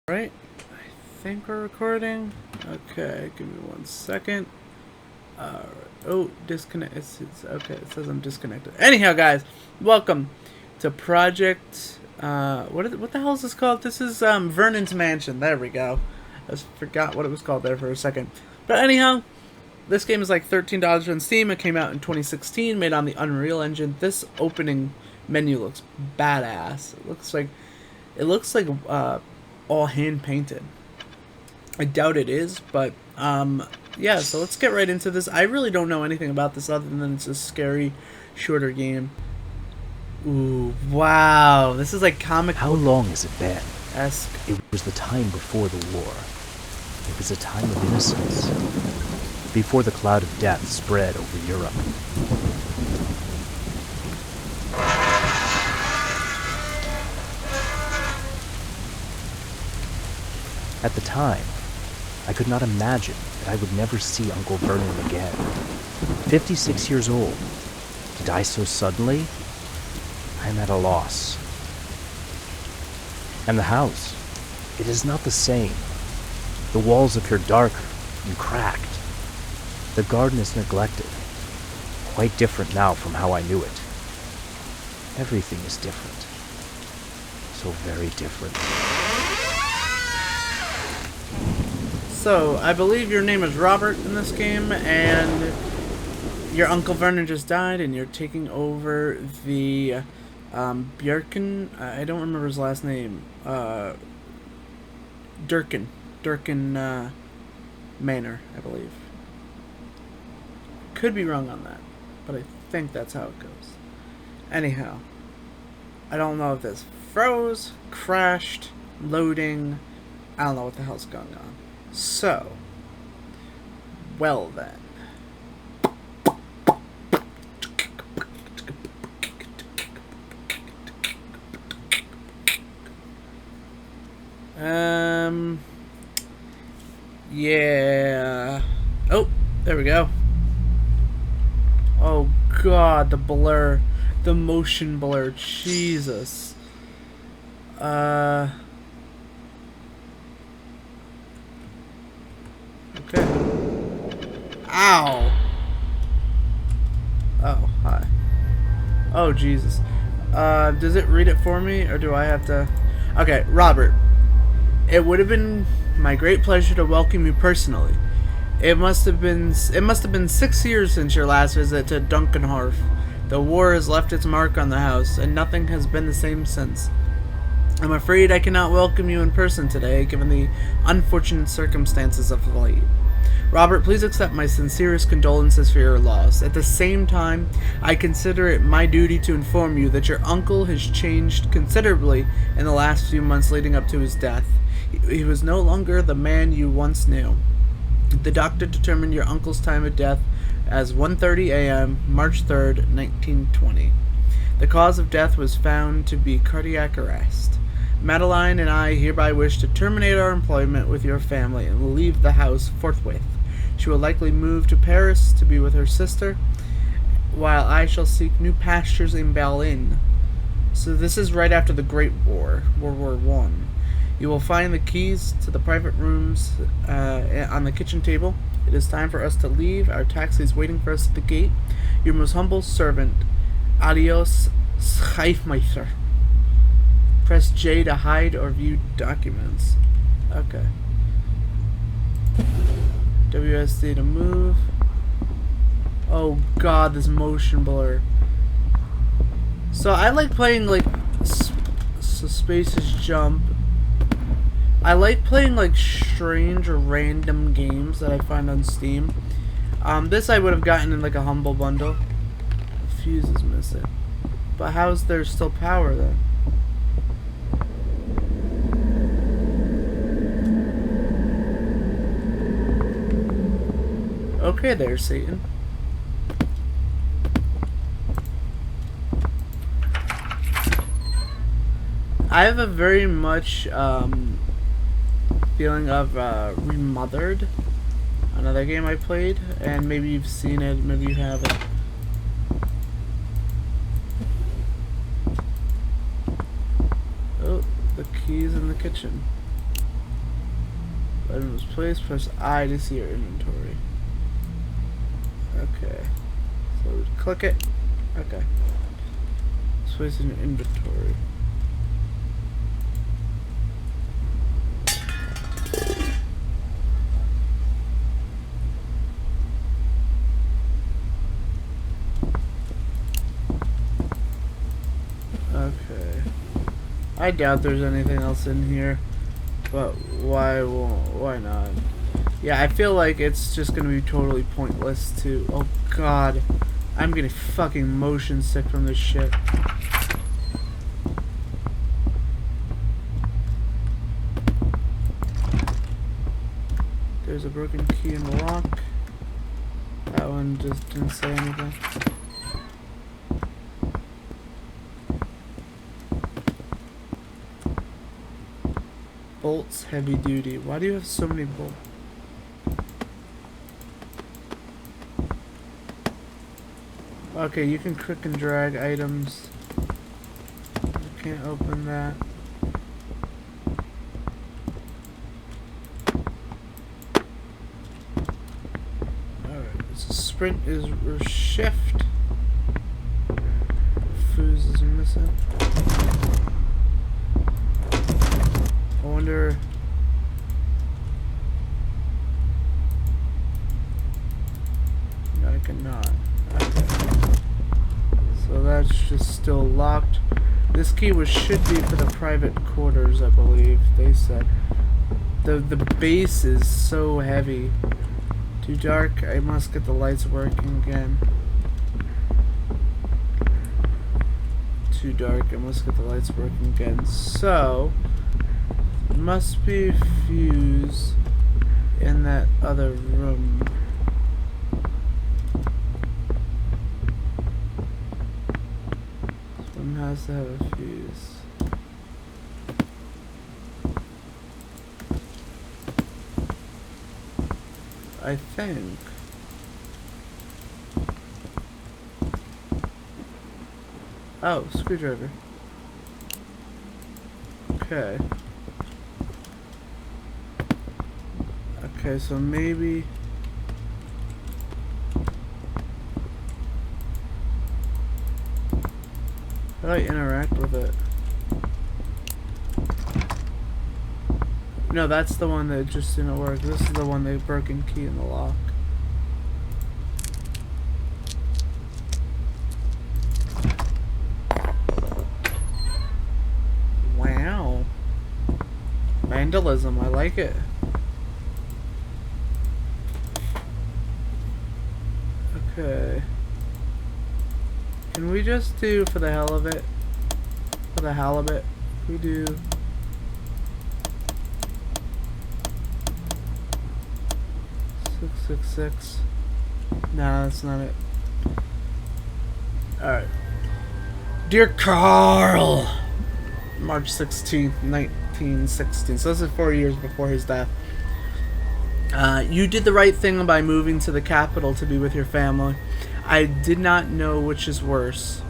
Right, I think we're recording. Okay, give me 1 second. Oh, disconnect. It's okay. It says I'm disconnected. Anyhow, guys, welcome to Project. What the hell is this called? This is Vernon's Mansion. There we go. I just forgot what it was called there for a second. But anyhow, this game is like $13 on Steam. It came out in 2016, made on the Unreal Engine. This opening menu looks badass. It looks like all hand painted. I doubt it is, but yeah, so let's get right into this. I really don't know anything about this other than it's a scary, shorter game. Ooh, wow. This is like comic How long has it been? esque. It was the time before the war. It was a time of innocence. Before the cloud of death spread over Europe. At the time, I could not imagine that I would never see Uncle Vernon again. 56 years old. To die so suddenly? I am at a loss. And the house, it is not the same. The walls appear darker and cracked. The garden is neglected. Quite different now from how I knew it. Everything is different. So very different. So, I believe your name is Robert in this game, and your Uncle Vernon just died, and you're taking over the Bjerken. I don't remember his last name. Durkin Manor, I believe. Could be wrong on that, but I think that's how it goes. Anyhow, I don't know if this froze, crashed, loading. I don't know what the hell's going on. So, well then. Yeah. Oh, there we go. Oh god, the blur. The motion blur. Jesus. Okay. Ow. Oh, hi. Oh, Jesus. Does it read it for me, or do I have to... Okay, Robert. It would have been my great pleasure to welcome you personally. It must have been 6 years since your last visit to Duncanharf. The war has left its mark on the house, and nothing has been the same since. I'm afraid I cannot welcome you in person today, given the unfortunate circumstances of late. Robert, please accept my sincerest condolences for your loss. At the same time, I consider it my duty to inform you that your uncle has changed considerably in the last few months leading up to his death. He was no longer the man you once knew. The doctor determined your uncle's time of death as 1:30 a.m., March 3rd, 1920. The cause of death was found to be cardiac arrest. Madeline and I hereby wish to terminate our employment with your family and will leave the house forthwith. She will likely move to Paris to be with her sister, while I shall seek new pastures in Berlin. So this is right after the Great War, World War One. You will find the keys to the private rooms on the kitchen table. It is time for us to leave. Our taxi is waiting for us at the gate. Your most humble servant, Adios, Schijfmeister. Press J to hide or view documents. Okay. WSD to move. Oh god, this motion blur. So I like playing like spaces jump. I like playing like strange or random games that I find on Steam. This I would have gotten in like a humble bundle. The fuse is missing. But how's there still power then? Okay there, Satan. I have a very much feeling of Remothered, another game I played, and maybe you've seen it, maybe you haven't. Oh, the keys in the kitchen. Item was placed. Press I to see your inventory. Okay. So click it. Okay. It's placed in your inventory. Okay. I doubt there's anything else in here, but why not? Yeah, I feel like it's just gonna be totally pointless to. Oh god, I'm getting fucking motion sick from this shit. There's a broken key in the lock. That one just didn't say anything. Bolts heavy duty. Why do you have so many bolts? Okay, you can click and drag items. I can't open that. Alright, so sprint is or shift. Fuse is missing. I wonder. No, I cannot. Okay. So that's just still locked. This key should be for the private quarters, I believe. They said. The base is so heavy. Too dark. I must get the lights working again. Too dark. I must get the lights working again. So. Must be a fuse in that other room. This one has to have a fuse. I think. Oh, screwdriver. Okay. Okay, so maybe. How do I interact with it? No, that's the one that just didn't work. This is the one that broken key in the lock. Wow. Vandalism, I like it. Okay. Can we just do, for the hell of it, for the halibut, we do 666. Nah, that's not it. Alright. Dear Carl! March 16th, 1916. So this is 4 years before his death. You did the right thing by moving to the capital to be with your family. I did not know which is worse.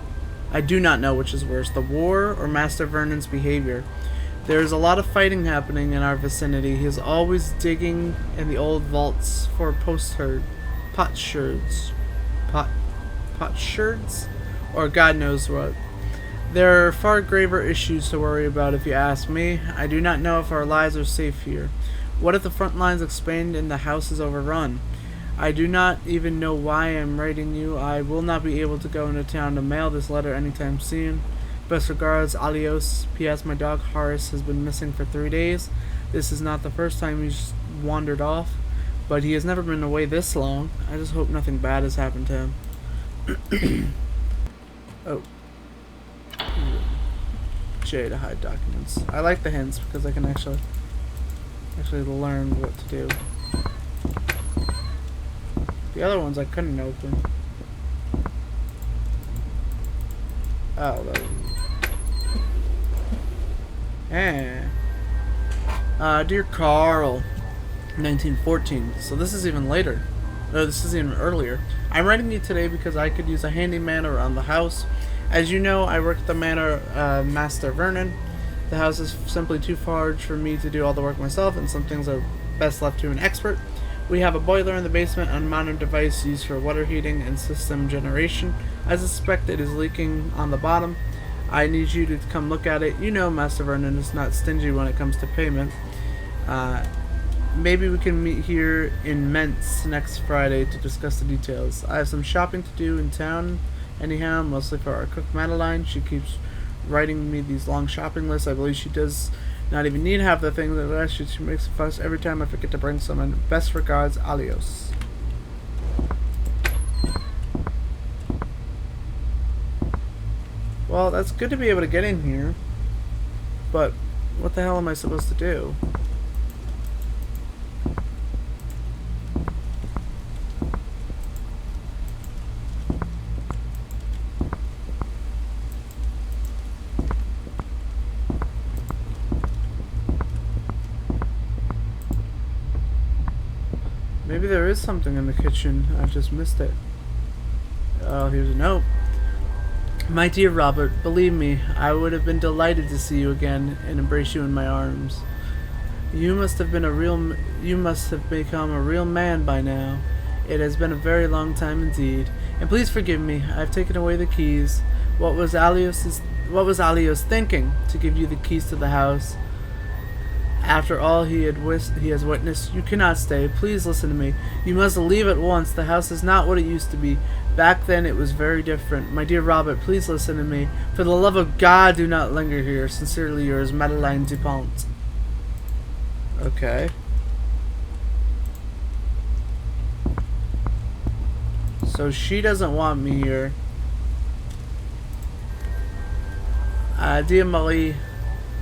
I do not know which is worse, the war or Master Vernon's behavior. There is a lot of fighting happening in our vicinity. He is always digging in the old vaults for potsherds, or God knows what. There are far graver issues to worry about if you ask me. I do not know if our lives are safe here. What if the front lines expand and the house is overrun? I do not even know why I am writing you. I will not be able to go into town to mail this letter anytime soon. Best regards, adios. P.S. My dog Horace has been missing for 3 days. This is not the first time he's wandered off, but he has never been away this long. I just hope nothing bad has happened to him. Oh. J to hide documents. I like the hints because I can actually learn what to do. The other ones I couldn't open. Oh, that was... Dear Carl, 1914. So this is even later. No, this is even earlier. I'm writing you today because I could use a handyman around the house. As you know, I work at the manor Master Vernon. The house is simply too large for me to do all the work myself, and some things are best left to an expert. We have a boiler in the basement and modern device used for water heating and system generation. I suspect it is leaking on the bottom. I need you to come look at it. You know Master Vernon is not stingy when it comes to payment. Maybe we can meet here in Mentz next Friday to discuss the details. I have some shopping to do in town anyhow, mostly for our cook Madeline. She keeps writing me these long shopping lists. I believe she does not even need half the things that I she makes a fuss every time I forget to bring someone. Best regards, Alios. Well, that's good to be able to get in here, but what the hell am I supposed to do? Maybe there is something in the kitchen. I've just missed it. Oh, here's a note. My dear Robert, believe me, I would have been delighted to see you again and embrace you in my arms. You must have become a real man by now. It has been a very long time indeed. And please forgive me. I've taken away the keys. What was Alios thinking to give you the keys to the house? After all he has witnessed, you cannot stay. Please listen to me. You must leave at once. The house is not what it used to be. Back then it was very different. My dear Robert, please listen to me. For the love of God, do not linger here. Sincerely yours, Madeline Dupont. Okay. So she doesn't want me here. Dear Marie,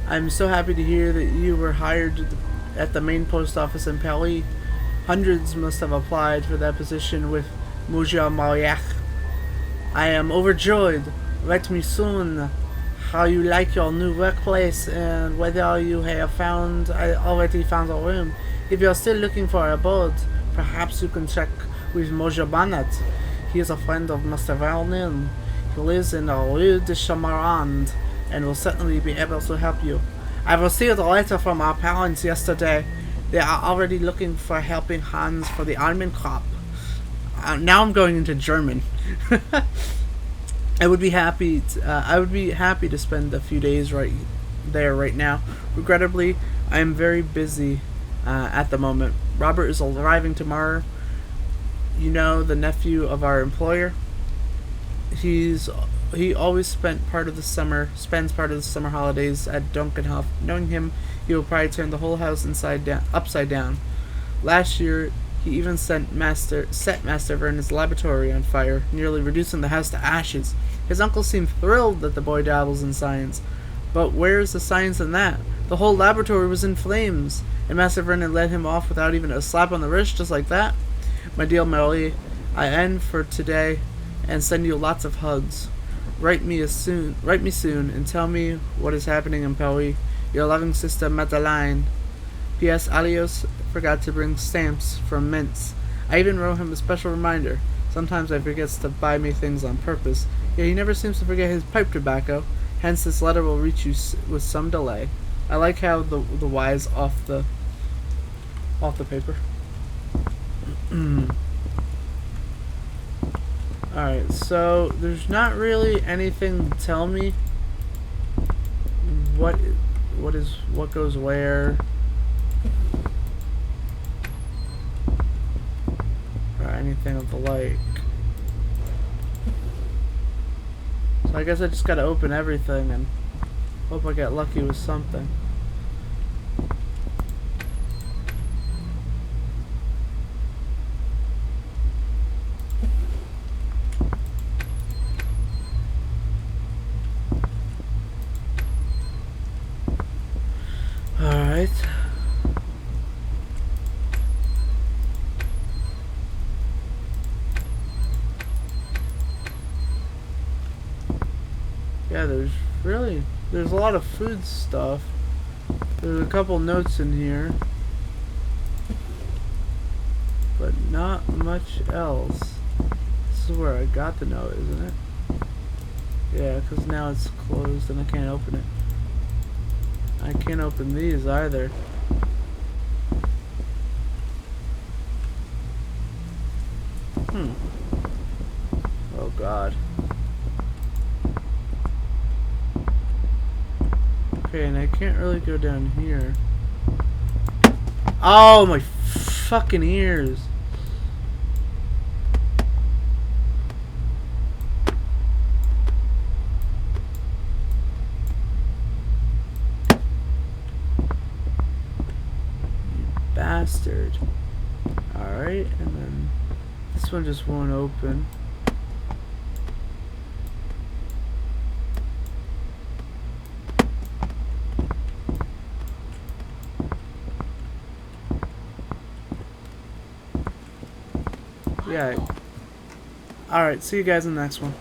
I'm so happy to hear that you were hired at the main post office in Paris. Hundreds must have applied for that position with Monsieur Mariach. I am overjoyed. Write me soon how you like your new workplace and whether you have already found a room. If you are still looking for a abode, perhaps you can check with Monsieur Bonnet. He is a friend of Master Vernon. He lives in the Rue de Chamarande and will certainly be able to help you. I received a letter from our parents yesterday. They are already looking for helping hands for the almond crop. Now I'm going into German. I would be happy to spend a few days right now. Regrettably, I am very busy at the moment. Robert is arriving tomorrow. You know, the nephew of our employer. He always spends part of the summer holidays at Dunkenhof. Knowing him, he will probably turn the whole house upside down. Last year, he even set Master Vernon's laboratory on fire, nearly reducing the house to ashes. His uncle seemed thrilled that the boy dabbles in science. But where is the science in that? The whole laboratory was in flames, and Master Vernon let him off without even a slap on the wrist, just like that. My dear Marie, I end for today and send you lots of hugs. Write me soon and tell me what is happening in Paris. Your loving sister Madeline. P.S. Alios forgot to bring stamps from Mentz. I even wrote him a special reminder. Sometimes I forgets to buy me things on purpose, yet he never seems to forget his pipe tobacco. Hence this letter will reach you with some delay. I like how the Y's off the paper. Alright, so there's not really anything to tell me what goes where, or anything of the like. So I guess I just gotta open everything and hope I get lucky with something. Alright. Yeah, there's a lot of food stuff. There's a couple notes in here, but not much else. This is where I got the note, isn't it? Yeah, because now it's closed and I can't open it. I can't open these either. Oh god. Okay, and I can't really go down here. Oh, my fucking ears. Bastard. Alright, and then this one just won't open. Yeah. Alright, see you guys in the next one.